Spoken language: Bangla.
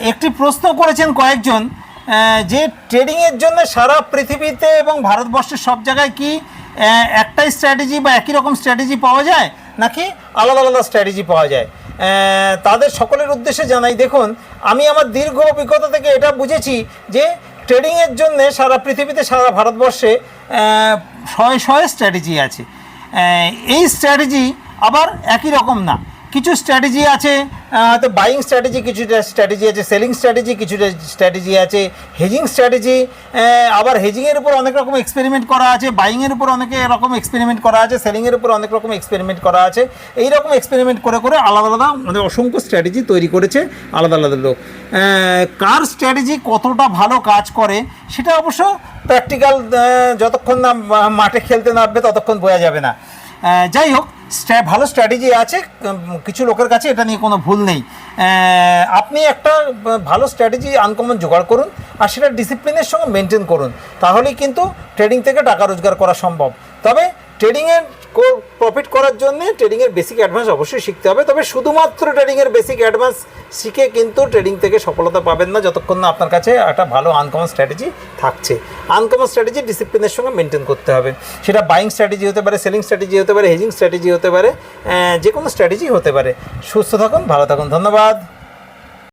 একটি প্রশ্ন করেছেন কয়েকজন যে ট্রেডিংয়ের জন্য সারা পৃথিবীতে এবং ভারতবর্ষের সব জায়গায় কি একটাই স্ট্র্যাটেজি বা একই রকম স্ট্র্যাটেজি পাওয়া যায় নাকি আলাদা আলাদা স্ট্র্যাটেজি পাওয়া যায়। তাদের সকলের উদ্দেশ্যে জানাই, দেখুন আমি আমার দীর্ঘ অভিজ্ঞতা থেকে এটা বুঝেছি যে ট্রেডিংয়ের জন্যে সারা পৃথিবীতে সারা ভারতবর্ষে শয়ে শয়ে স্ট্র্যাটেজি আছে। এই স্ট্র্যাটেজি আবার একই রকম না, কিছু স্ট্র্যাটেজি আছে হয়তো বাইং স্ট্র্যাটেজি, কিছুটা স্ট্র্যাটেজি আছে সেলিং স্ট্র্যাটেজি, কিছুটা স্ট্র্যাটেজি আছে হেজিং স্ট্র্যাটেজি। আবার হেজিংয়ের উপর অনেক রকম এক্সপেরিমেন্ট করা আছে, বাইংয়ের উপর অনেক রকম এক্সপেরিমেন্ট করা আছে, সেলিংয়ের উপর অনেক রকম এক্সপেরিমেন্ট করা আছে। এই রকম এক্সপেরিমেন্ট করে করে আলাদা আলাদা মানে অসংখ্য স্ট্র্যাটেজি তৈরি করেছে আলাদা আলাদা লোক। কার স্ট্র্যাটেজি কতটা ভালো কাজ করে সেটা অবশ্য প্র্যাকটিক্যাল যতক্ষণ না মাঠে খেলতে নামবে ততক্ষণ বোঝা যাবে না। যাই হোক, ভালো স্ট্র্যাটেজি আছে কিছু লোকের কাছে, এটা নিয়ে কোনো ভুল নেই। আপনি একটা ভালো স্ট্র্যাটেজি আনকমন জোগাড় করুন আর সেটা ডিসিপ্লিনের সঙ্গে মেনটেন করুন, তাহলেই কিন্তু ট্রেডিং থেকে টাকা রোজগার করা সম্ভব। তবে ট্রেডিংয়ের প্রফিট করার জন্য ট্রেডিংয়ের বেসিক অ্যাডভান্স অবশ্যই শিখতে হবে। তবে শুধুমাত্র ট্রেডিংয়ের বেসিক অ্যাডভান্স শিখে কিন্তু ট্রেডিং থেকে সফলতা পাবেন না যতক্ষণ না আপনার কাছে একটা ভালো আনকমন স্ট্র্যাটেজি থাকছে। আনকমন স্ট্র্যাটেজি ডিসিপ্লিনের সঙ্গে মেনটেন করতে হবে। সেটা বাইং স্ট্র্যাটেজি হতে পারে, সেলিং স্ট্র্যাটেজি হতে পারে, হেজিং স্ট্র্যাটেজি হতে পারে, যে কোনো স্ট্র্যাটেজি হতে পারে। সুস্থ থাকুন, ভালো থাকুন, ধন্যবাদ।